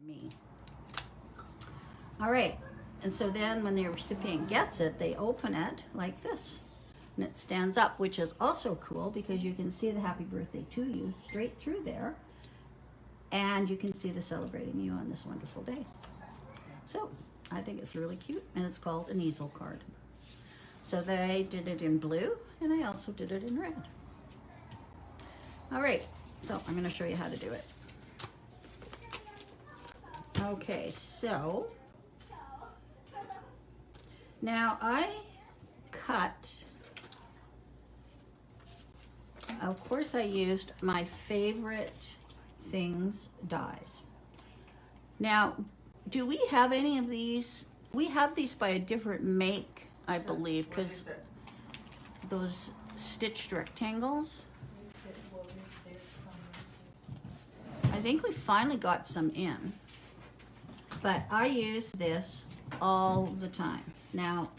me. All right, and so then when the recipient gets it, they open it like this. And it stands up, which is also cool because you can see the happy birthday to you straight through there. And you can see the celebrating you on this wonderful day. So I think it's really cute, and it's called an Easel card. So they did it in blue, and I also did it in red. All right, so I'm gonna show you how to do it. Okay, so now I cut, of course I used my favorite things dies. Now, do we have any of these? We have these by a different make, I believe, because those stitched rectangles. I think we finally got some in, but I use this all the time. Now,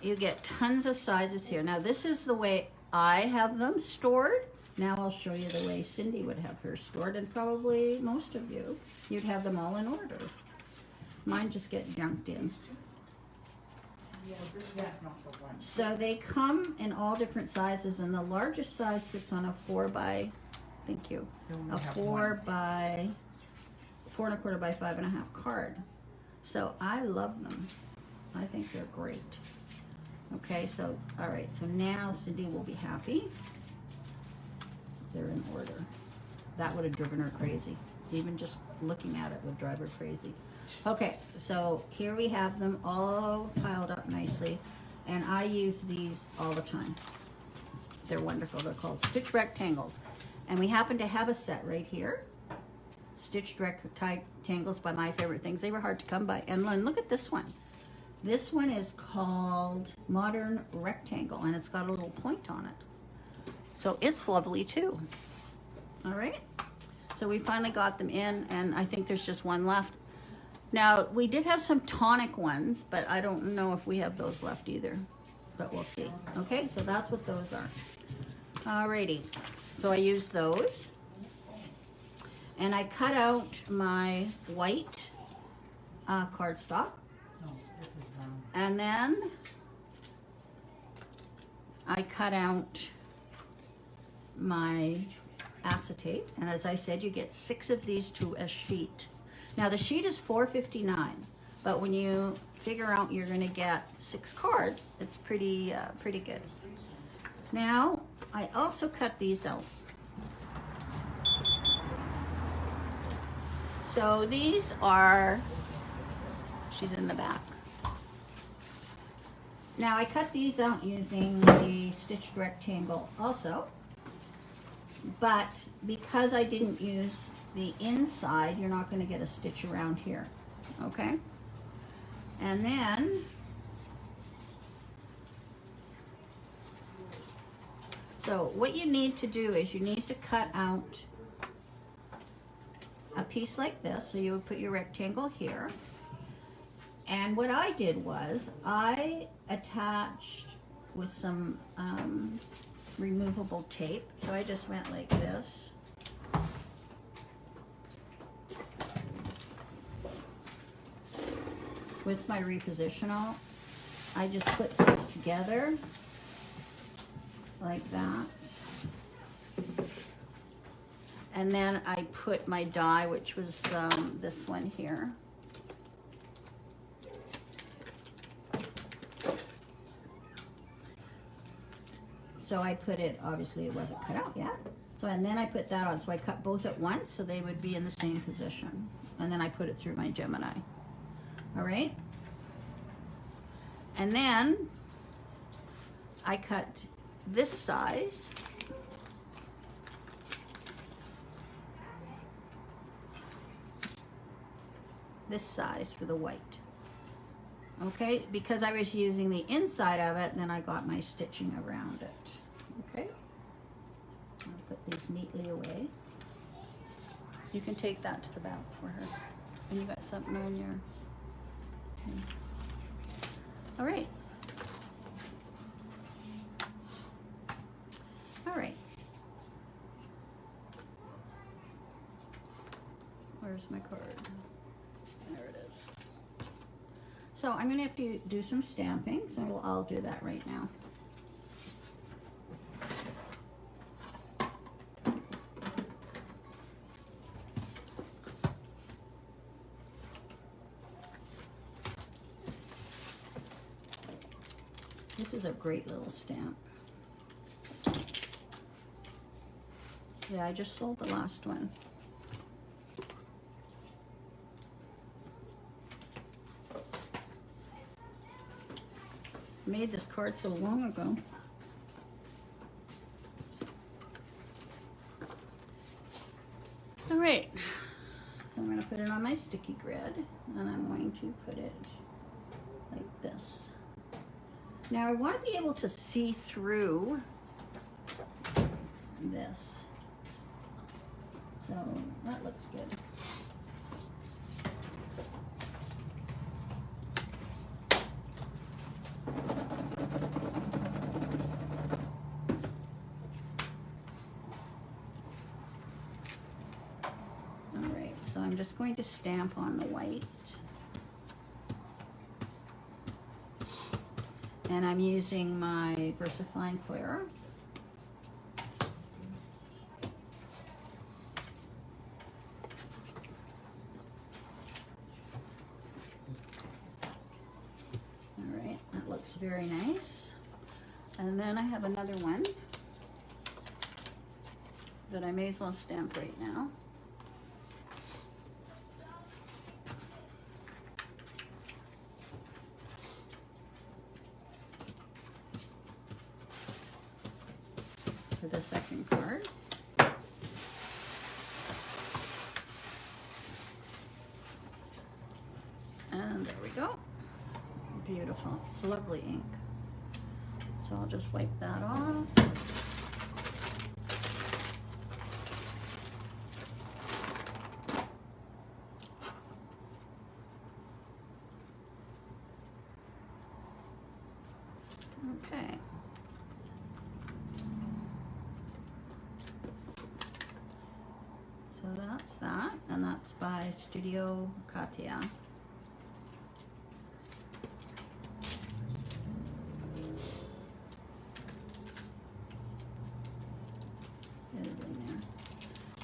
you get tons of sizes here. Now, this is the way I have them stored. Now I'll show you the way Cindy would have hers stored, and probably most of you, you'd have them all in order. Mine just get junked in. So they come in all different sizes, and the largest size fits on a 4 by, thank you, a 4 by 4 1/4 by 5 1/2 card. So I love them. I think they're great. Okay, so all right, so now Cindy will be happy. They're in order. That would have driven her crazy. Even just looking at it would drive her crazy. Okay, so here we have them all piled up nicely, and I use these all the time. They're wonderful. They're called stitch rectangles, and we happen to have a set right here. Stitched rectangles by My Favorite Things. They were hard to come by. And look at this one. This one is called Modern Rectangle, and it's got a little point on it. So it's lovely too. All right, so we finally got them in, and I think there's just one left. Now, we did have some tonic ones, but I don't know if we have those left either, but we'll see. Okay, so that's what those are. Alrighty, so I used those, and I cut out my white cardstock, and then I cut out my acetate, and as I said, you get 6 of these to a sheet. Now the sheet is $4.59, but when you figure out you're going to get 6 cards, it's pretty good. Now I also cut these out. So these are, she's in the back. Now I cut these out using the stitched rectangle also. But because I didn't use the inside, you're not going to get a stitch around here, okay? And then, so what you need to do is you need to cut out a piece like this. So you would put your rectangle here. And what I did was I attached with some removable tape. So I just went like this. With my repositional, I just put these together like that. And then I put my die, which was this one here. So I put it, obviously it wasn't cut out yet. So, and then I put that on. So I cut both at once so they would be in the same position. And then I put it through my Gemini. All right. And then I cut this size. This size for the white. Okay, because I was using the inside of it, then I got my stitching around it. Okay, I'll put these neatly away. You can take that to the back for her. And you got something on your... Okay. All right. All right. Where's Where's my card? There it is. So I'm going to have to do some stamping, so I'll do that right now. This is a great little stamp. Yeah, I just sold the last one. I made this card so long ago. All right, so I'm going to put it on my sticky grid, and I'm going to put it like this. Now I want to be able to see through this. So that looks good. All right, so I'm just going to stamp on the white. And I'm using my VersaFine Clear. All right, that looks very nice. And then I have another one that I may as well stamp right now. For the second card. And there we go. Beautiful. It's lovely ink. So I'll just wipe that off. Okay. So that's that, and that's by Studio Katia. Get it in there.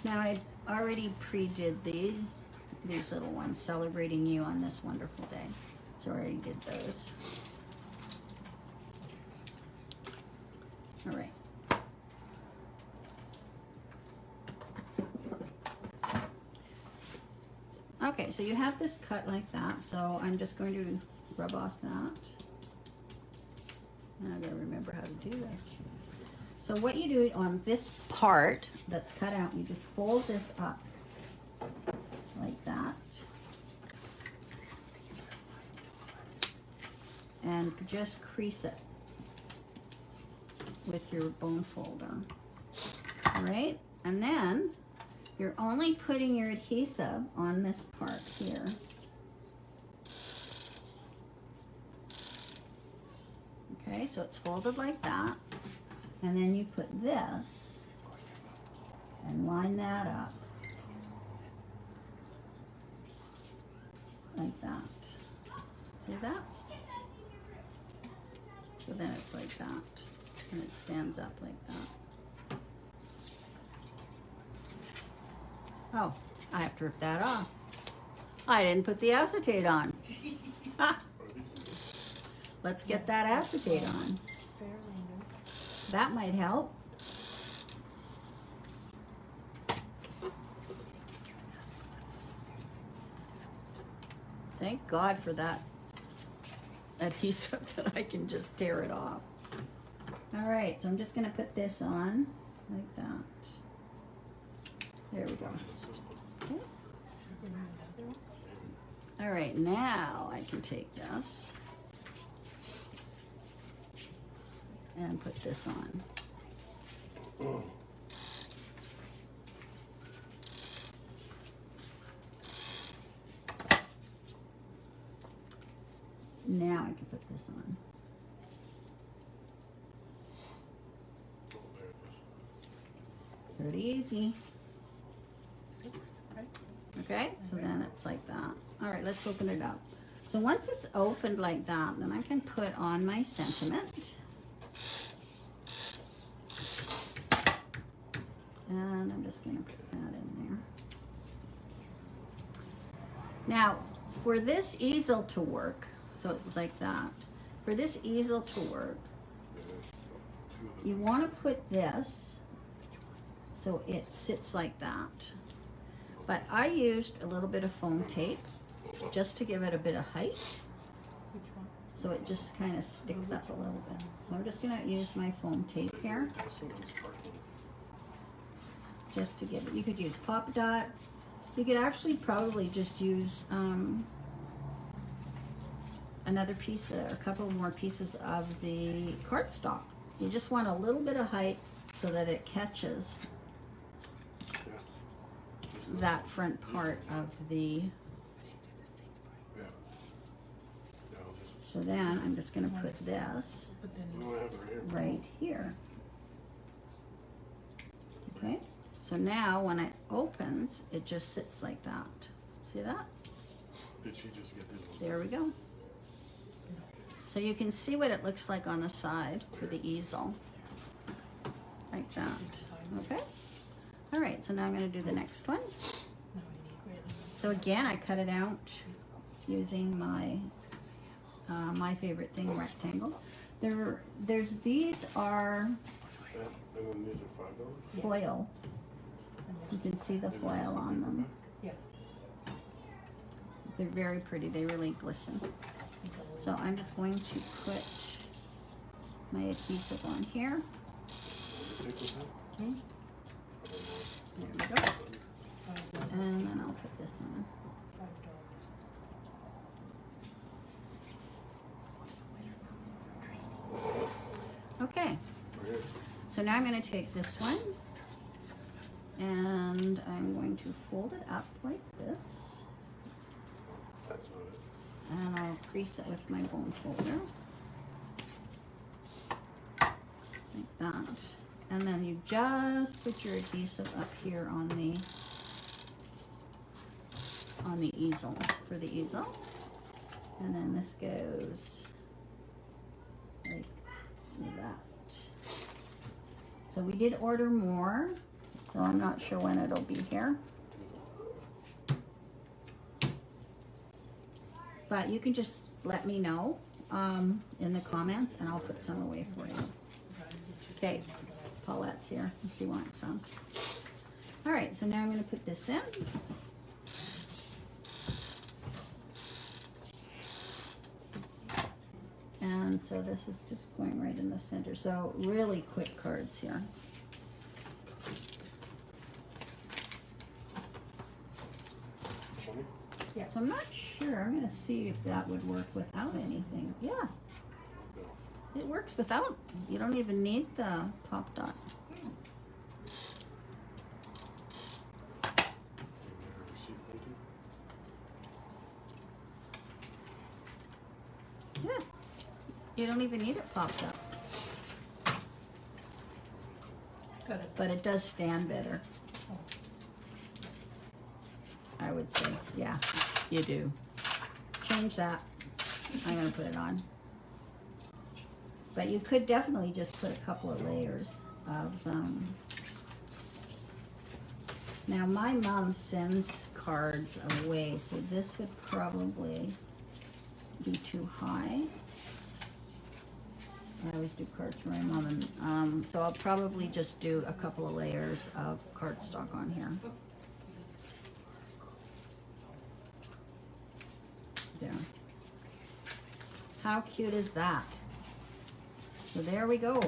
Now I already pre-did these little ones, celebrating you on this wonderful day. So I already did those. All right. Okay, so you have this cut like that, so I'm just going to rub off that. And I gotta remember how to do this. So what you do on this part that's cut out, you just fold this up like that. And just crease it with your bone folder. All right, and then you're only putting your adhesive on this part here. Okay, so it's folded like that. And then you put this and line that up like that. See that? So then it's like that. And it stands up like that. Oh, I have to rip that off. I didn't put the acetate on. Let's get that acetate on. That might help. Thank God for that adhesive that I can just tear it off. All right, so I'm just gonna put this on like that. There we go. Okay. All right, now I can take this and put this on. Now I can put this on. Pretty easy. Okay, so then it's like that. All right, let's open it up. So once it's opened like that, then I can put on my sentiment. And I'm just going to put that in there. Now, for this easel to work, so it's like that. For this easel to work, you want to put this so it sits like that. But I used a little bit of foam tape just to give it a bit of height. So it just kind of sticks up a little bit. So I'm just going to use my foam tape here. Just to give it, you could use pop dots. You could actually probably just use another piece, a couple more pieces of the cardstock. You just want a little bit of height so that it catches that front part of the. So then I'm just going to put this right here. Okay. So now when it opens, it just sits like that. See that? Did she just get this one? There we go. So you can see what it looks like on the side for the easel. Like that. Okay? All right, so now I'm going to do the next one. So again, I cut it out using my my favorite thing, rectangles. These are And then these are $5? foil. You can see the foil on them. They're very pretty. They really glisten. So I'm just going to put my adhesive on here. Okay. There we go. And then I'll put this on. Okay. So now I'm going to take this one and I'm going to fold it up like this. And I'll crease it with my bone folder. Like that. And then you just put your adhesive up here on the easel, for the easel. And then this goes like that. So we did order more, so I'm not sure when it'll be here. But you can just let me know in the comments and I'll put some away for you. Okay, Paulette's here. She wants some. All right, so now I'm going to put this in. And so this is just going right in the center. So really quick cards here. Yeah. So I'm not sure. I'm going to see if that would work without anything. Yeah. It works without. You don't even need the pop dot. Yeah. You don't even need it popped up. Got it. But it does stand better. I would say, yeah, you do. Change that. I'm going to put it on. But you could definitely just put a couple of layers of, now my mom sends cards away, so this would probably be too high. I always do cards for my mom, and so I'll probably just do a couple of layers of cardstock on here. There. How cute is that? So there we go.